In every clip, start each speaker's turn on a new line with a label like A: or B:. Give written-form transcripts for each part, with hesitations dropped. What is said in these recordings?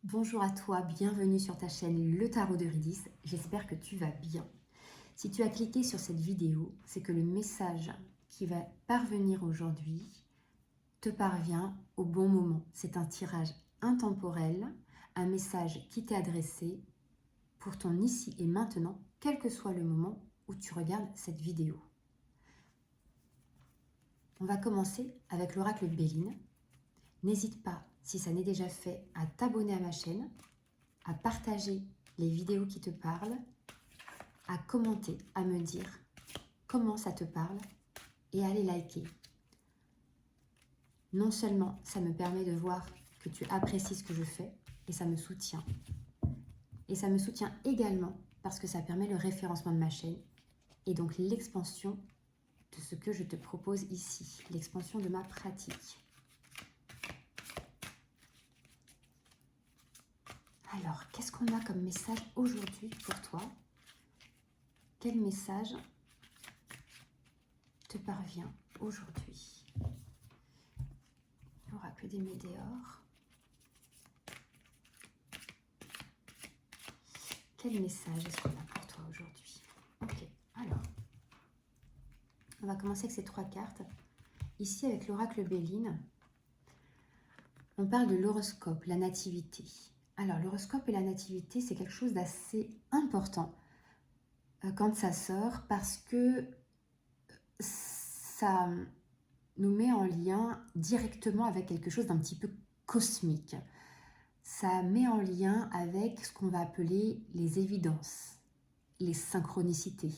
A: Bonjour à toi, bienvenue sur ta chaîne Le Tarot d'Eurydice, j'espère que tu vas bien. Si tu as cliqué sur cette vidéo, c'est que le message qui va parvenir aujourd'hui te parvient au bon moment. C'est un tirage intemporel, un message qui t'est adressé pour ton ici et maintenant, quel que soit le moment où tu regardes cette vidéo. On va commencer avec l'oracle Béline. N'hésite pas, si ça n'est déjà fait, à t'abonner à ma chaîne, à partager les vidéos qui te parlent, à commenter, à me dire comment ça te parle et à les liker. Non seulement ça me permet de voir que tu apprécies ce que je fais et ça me soutient. Et ça me soutient également parce que ça permet le référencement de ma chaîne et donc l'expansion de ce que je te propose ici, l'expansion de ma pratique. Alors, qu'est-ce qu'on a comme message aujourd'hui pour toi? Quel message te parvient aujourd'hui? L'oracle des météores. Quel message est-ce qu'on a pour toi aujourd'hui? Ok, alors, on va commencer avec ces trois cartes. Ici, avec l'oracle Béline, on parle de l'horoscope, la nativité. Alors, l'horoscope et la nativité, c'est quelque chose d'assez important quand ça sort parce que ça nous met en lien directement avec quelque chose d'un petit peu cosmique. Ça met en lien avec ce qu'on va appeler les évidences, les synchronicités,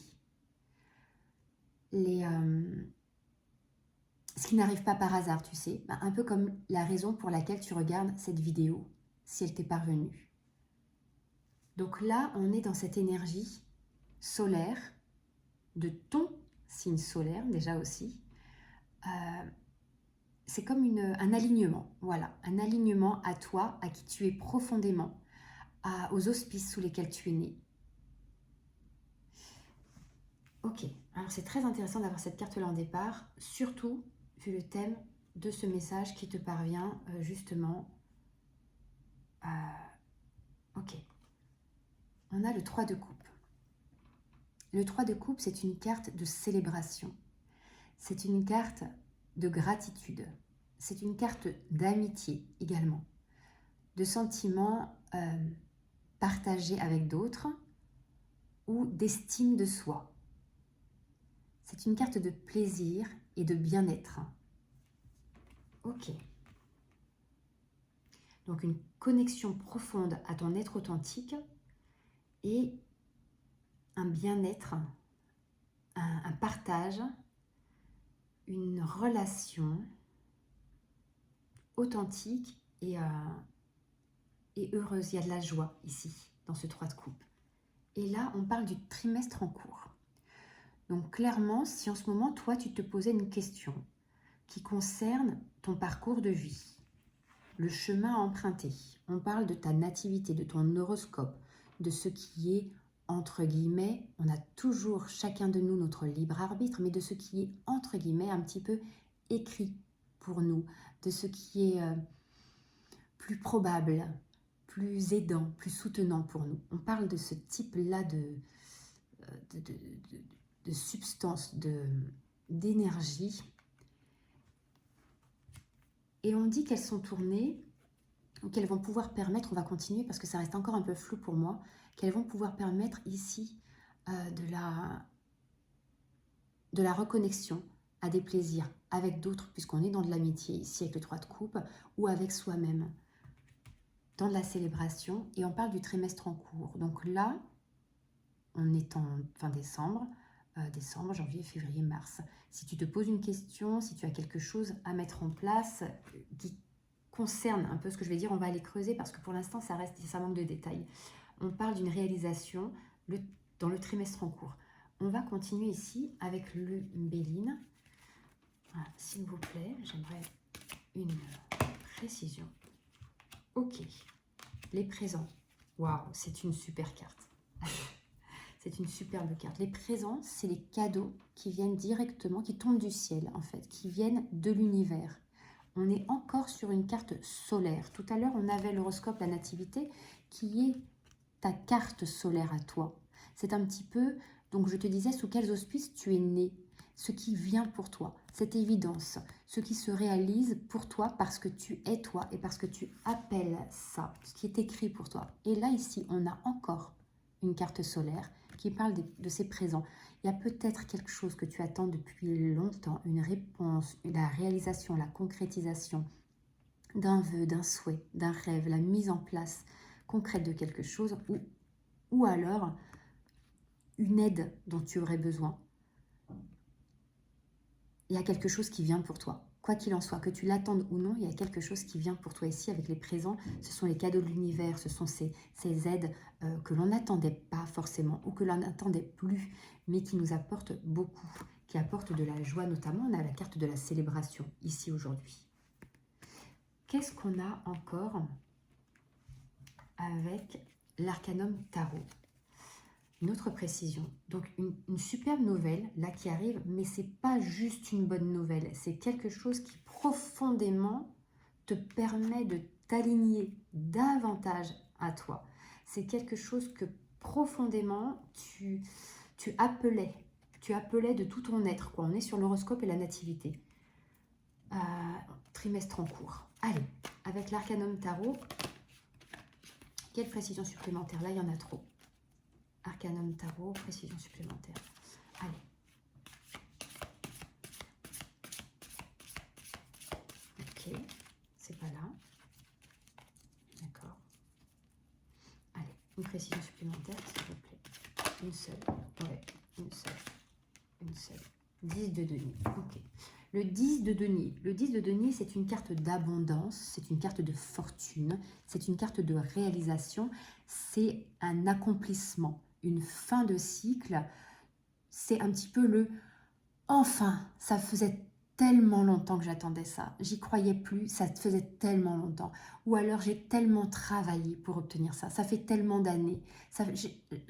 A: ce qui n'arrive pas par hasard, tu sais, un peu comme la raison pour laquelle tu regardes cette vidéo, si elle t'est parvenue. Donc là, on est dans cette énergie solaire, de ton signe solaire déjà aussi. C'est comme un alignement, voilà, un alignement à toi, à qui tu es profondément, aux auspices sous lesquels tu es né. Ok, alors c'est très intéressant d'avoir cette carte-là en départ, surtout vu le thème de ce message qui te parvient justement. Ok, on a le 3 de coupe. Le 3 de coupe, c'est une carte de célébration. C'est une carte de gratitude. C'est une carte d'amitié également. De sentiments partagés avec d'autres ou d'estime de soi. C'est une carte de plaisir et de bien-être. Ok. Donc une connexion profonde à ton être authentique et un bien-être, un partage, une relation authentique et heureuse. Il y a de la joie ici, dans ce 3 de coupe. Et là, on parle du trimestre en cours. Donc clairement, si en ce moment, toi, tu te posais une question qui concerne ton parcours de vie, le chemin à emprunter, on parle de ta nativité, de ton horoscope, de ce qui est, entre guillemets, on a toujours chacun de nous notre libre arbitre, mais de ce qui est, entre guillemets, un petit peu écrit pour nous, de ce qui est plus probable, plus aidant, plus soutenant pour nous. On parle de ce type-là de substance, d'énergie. Et on dit qu'elles sont tournées, ou qu'elles vont pouvoir permettre, on va continuer parce que ça reste encore un peu flou pour moi, qu'elles vont pouvoir permettre ici de la reconnexion à des plaisirs avec d'autres, puisqu'on est dans de l'amitié ici avec le 3 de coupe, ou avec soi-même, dans de la célébration, et on parle du trimestre en cours. Donc là, on est en fin décembre, janvier, février, mars. Si tu te poses une question, si tu as quelque chose à mettre en place qui concerne un peu ce que je vais dire, on va aller creuser parce que pour l'instant, ça manque de détails. On parle d'une réalisation dans le trimestre en cours. On va continuer ici avec le Béline. Voilà, s'il vous plaît, j'aimerais une précision. Ok, les présents. Waouh, c'est une super carte. C'est une superbe carte. Les présents, c'est les cadeaux qui viennent directement, qui tombent du ciel en fait, qui viennent de l'univers. On est encore sur une carte solaire. Tout à l'heure, on avait l'horoscope, la nativité, qui est ta carte solaire à toi. C'est un petit peu, donc je te disais, sous quels auspices tu es né, ce qui vient pour toi, cette évidence, ce qui se réalise pour toi parce que tu es toi et parce que tu appelles ça, ce qui est écrit pour toi. Et là, ici, on a encore une carte solaire qui parle de ces présents. Il y a peut-être quelque chose que tu attends depuis longtemps, une réponse, la réalisation, la concrétisation d'un vœu, d'un souhait, d'un rêve, la mise en place concrète de quelque chose ou alors une aide dont tu aurais besoin. Il y a quelque chose qui vient pour toi. Quoi qu'il en soit, que tu l'attendes ou non, il y a quelque chose qui vient pour toi ici avec les présents. Ce sont les cadeaux de l'univers, ce sont ces aides que l'on n'attendait pas forcément ou que l'on n'attendait plus, mais qui nous apportent beaucoup, qui apportent de la joie notamment. On a la carte de la célébration ici aujourd'hui. Qu'est-ce qu'on a encore avec l'arcanum tarot? Une autre précision, donc une superbe nouvelle là qui arrive, mais c'est pas juste une bonne nouvelle, c'est quelque chose qui profondément te permet de t'aligner davantage à toi. C'est quelque chose que profondément tu appelais de tout ton être, quoi. On est sur l'horoscope et la nativité. Trimestre en cours. Allez, avec l'arcanum tarot, quelle précision supplémentaire? Là, il y en a trop. Arcanum tarot, précision supplémentaire. Allez. Ok, c'est pas là. D'accord. Allez, une précision supplémentaire, s'il vous plaît. Une seule. Ouais, une seule. Une seule. 10 de denier. Ok. Le 10 de denier. Le 10 de denier, c'est une carte d'abondance, c'est une carte de fortune, c'est une carte de réalisation, c'est un accomplissement, une fin de cycle. C'est un petit peu le « enfin », ça faisait tellement longtemps que j'attendais ça, j'y croyais plus, ça faisait tellement longtemps. Ou alors j'ai tellement travaillé pour obtenir ça, ça fait tellement d'années.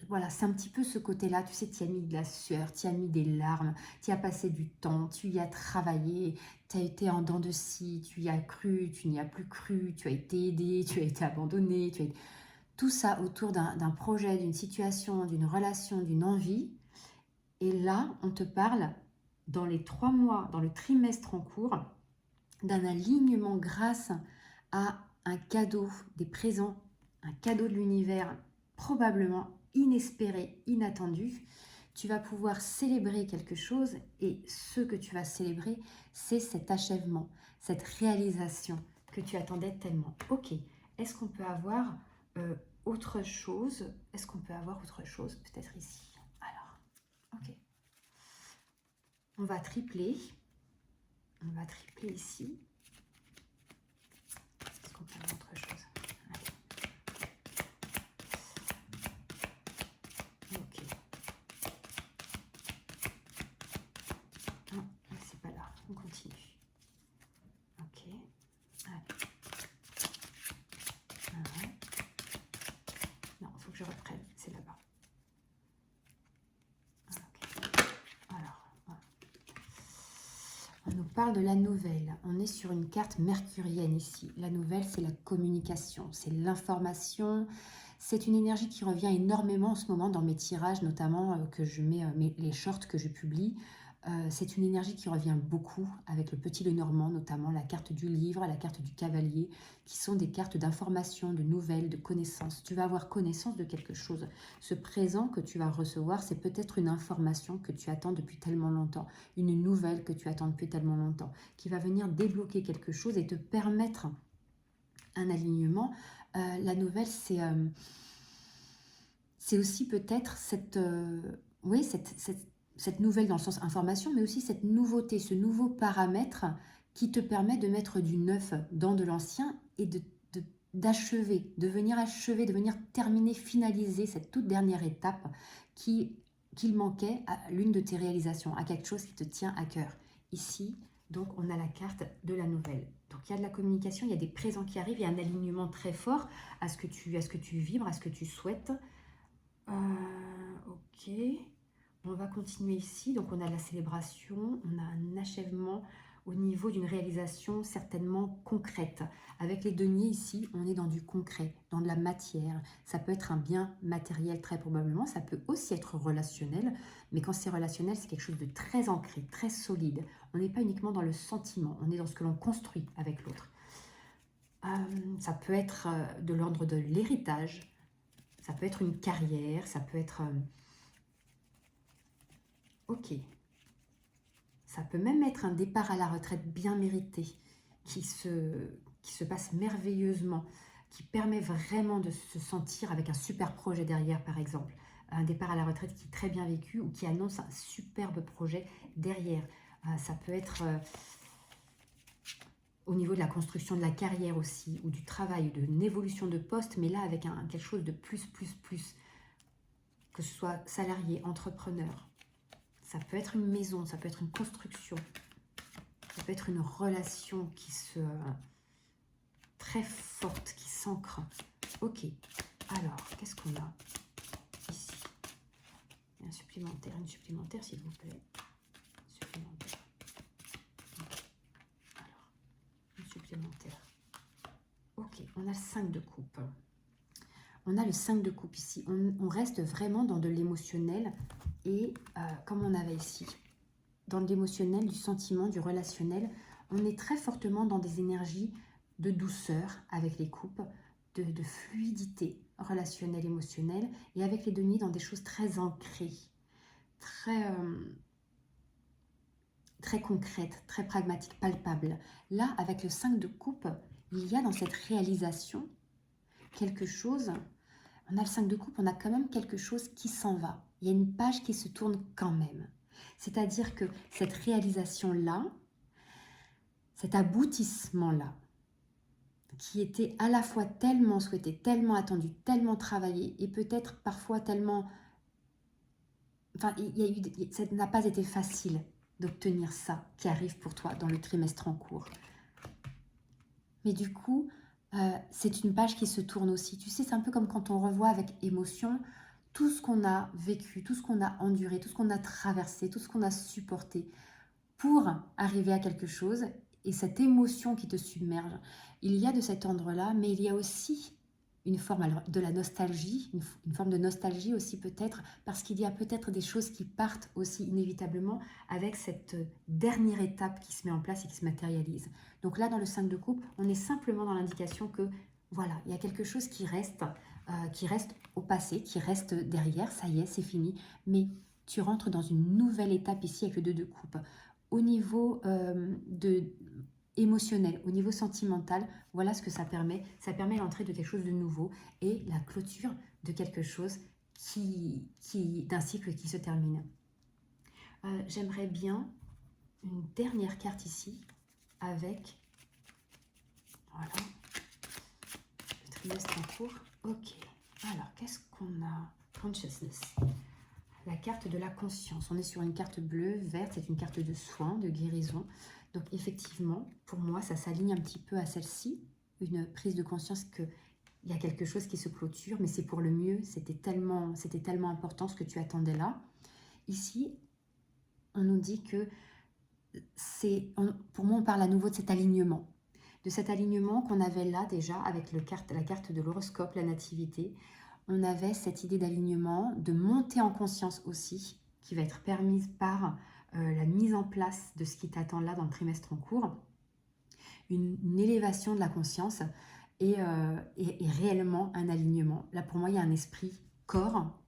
A: Voilà, c'est un petit peu ce côté-là, tu sais, tu y as mis de la sueur, tu y as mis des larmes, tu y as passé du temps, tu y as travaillé, tu as été en dents de scie, tu y as cru, tu n'y as plus cru, tu as été aidé, tu as été abandonné, tout ça autour d'un projet, d'une situation, d'une relation, d'une envie. Et là, on te parle dans les 3 mois, dans le trimestre en cours, d'un alignement grâce à un cadeau, des présents, un cadeau de l'univers, probablement inespéré, inattendu. Tu vas pouvoir célébrer quelque chose et ce que tu vas célébrer, c'est cet achèvement, cette réalisation que tu attendais tellement. Ok, est-ce qu'on peut avoir autre chose? Est-ce qu'on peut avoir autre chose peut-être ici? Alors, ok. On va tripler. On va tripler ici. Est-ce qu'on peut avoir autre chose? Allez. Ok. Non, c'est pas là. On continue. Ok. Allez. Ouais. Non, il faut que je reprenne. C'est là-bas. Ok. Alors, voilà. On nous parle de la nouvelle. On est sur une carte mercurienne ici. La nouvelle, c'est la communication, c'est l'information. C'est une énergie qui revient énormément en ce moment dans mes tirages, notamment que je mets les shorts que je publie. C'est une énergie qui revient beaucoup avec le petit Lenormand, notamment la carte du livre, la carte du cavalier, qui sont des cartes d'information, de nouvelles, de connaissances. Tu vas avoir connaissance de quelque chose. Ce présent que tu vas recevoir, c'est peut-être une information que tu attends depuis tellement longtemps, une nouvelle que tu attends depuis tellement longtemps, qui va venir débloquer quelque chose et te permettre un alignement. La nouvelle, c'est aussi peut-être cette nouvelle dans le sens information, mais aussi cette nouveauté, ce nouveau paramètre qui te permet de mettre du neuf dans de l'ancien et d'achever, de venir achever, de venir terminer, finaliser cette toute dernière étape qu'il manquait à l'une de tes réalisations, à quelque chose qui te tient à cœur. Ici, donc, on a la carte de la nouvelle. Donc, il y a de la communication, il y a des présents qui arrivent, il y a un alignement très fort à ce que tu vibres, à ce que tu souhaites. Ok. On va continuer ici. Donc, on a la célébration, on a un achèvement, au niveau d'une réalisation certainement concrète. Avec les deniers ici, on est dans du concret, dans de la matière. Ça peut être un bien matériel très probablement, ça peut aussi être relationnel, mais quand c'est relationnel, c'est quelque chose de très ancré, très solide. On n'est pas uniquement dans le sentiment, on est dans ce que l'on construit avec l'autre. Ça peut être de l'ordre de l'héritage, ça peut être une carrière, ça peut être... ok. Ça peut même être un départ à la retraite bien mérité, qui se passe merveilleusement, qui permet vraiment de se sentir avec un super projet derrière, par exemple. Un départ à la retraite qui est très bien vécu ou qui annonce un superbe projet derrière. Ça peut être au niveau de la construction de la carrière aussi, ou du travail, d'une évolution de poste, mais là avec quelque chose de plus, que ce soit salarié, entrepreneur. Ça peut être une maison, ça peut être une construction, ça peut être une relation qui se très forte, qui s'ancre. Ok, alors, qu'est-ce qu'on a ici? Un supplémentaire, une supplémentaire s'il vous plaît. Supplémentaire. Alors, une supplémentaire. Ok, on a le 5 de coupe. On a le 5 de coupe ici. On reste vraiment dans de l'émotionnel et comme on avait ici, dans l'émotionnel, du sentiment, du relationnel, on est très fortement dans des énergies de douceur avec les coupes, de fluidité relationnelle, émotionnelle, et avec les deniers dans des choses très ancrées, très concrètes, très pragmatiques, palpables. Là, avec le 5 de coupe, il y a dans cette réalisation quelque chose. On a le 5 de coupe, on a quand même quelque chose qui s'en va. Il y a une page qui se tourne quand même. C'est-à-dire que cette réalisation-là, cet aboutissement-là, qui était à la fois tellement souhaité, tellement attendu, tellement travaillé, et peut-être parfois tellement... Enfin, ça n'a pas été facile d'obtenir ça qui arrive pour toi dans le trimestre en cours. Mais du coup, c'est une page qui se tourne aussi. Tu sais, c'est un peu comme quand on revoit avec émotion tout ce qu'on a vécu, tout ce qu'on a enduré, tout ce qu'on a traversé, tout ce qu'on a supporté pour arriver à quelque chose, et cette émotion qui te submerge. Il y a de cet ordre-là, mais il y a aussi une forme de la nostalgie, une forme de nostalgie aussi peut-être, parce qu'il y a peut-être des choses qui partent aussi inévitablement avec cette dernière étape qui se met en place et qui se matérialise. Donc là, dans le 5 de coupe, on est simplement dans l'indication que, voilà, il y a quelque chose qui reste au passé, qui reste derrière, ça y est, c'est fini, mais tu rentres dans une nouvelle étape ici avec le 2 de coupe. Au niveau émotionnel, au niveau sentimental, voilà ce que ça permet. Ça permet l'entrée de quelque chose de nouveau et la clôture de quelque chose d'un cycle qui se termine. J'aimerais bien une dernière carte ici avec, voilà, le trimestre en cours. Ok, alors qu'est-ce qu'on a? Consciousness. La carte de la conscience. On est sur une carte bleue, verte, c'est une carte de soin, de guérison. Donc effectivement, pour moi, ça s'aligne un petit peu à celle-ci. Une prise de conscience qu'il y a quelque chose qui se clôture, mais c'est pour le mieux. C'était tellement important ce que tu attendais là. Ici, on nous dit que pour moi, on parle à nouveau de cet alignement. De cet alignement qu'on avait là déjà avec la carte de l'horoscope, la nativité. On avait cette idée d'alignement, de montée en conscience aussi, qui va être permise par la mise en place de ce qui t'attend là dans le trimestre en cours. Une élévation de la conscience et réellement un alignement. Là, pour moi, il y a un esprit corps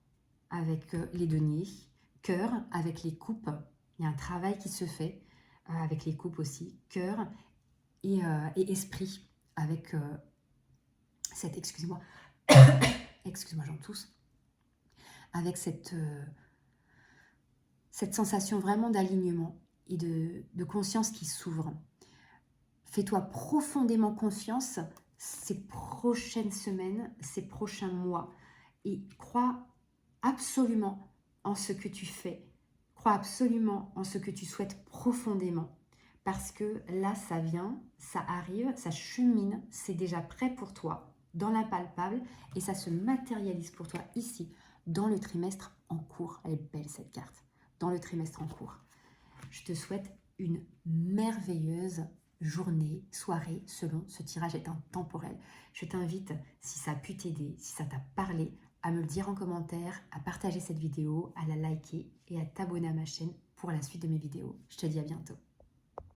A: avec les deniers, cœur avec les coupes. Il y a un travail qui se fait avec les coupes aussi, cœur et esprit avec cette... Excuse-moi. Excuse-moi, j'en tousse, avec cette sensation vraiment d'alignement et de conscience qui s'ouvre. Fais-toi profondément confiance ces prochaines semaines, ces prochains mois, et crois absolument en ce que tu fais. Crois absolument en ce que tu souhaites profondément. Parce que là, ça vient, ça arrive, ça chemine, c'est déjà prêt pour toi, dans l'impalpable, et ça se matérialise pour toi ici, dans le trimestre en cours. Elle est belle cette carte, dans le trimestre en cours. Je te souhaite une merveilleuse journée, soirée, selon ce tirage est intemporel. Je t'invite, si ça a pu t'aider, si ça t'a parlé, à me le dire en commentaire, à partager cette vidéo, à la liker et à t'abonner à ma chaîne pour la suite de mes vidéos. Je te dis à bientôt.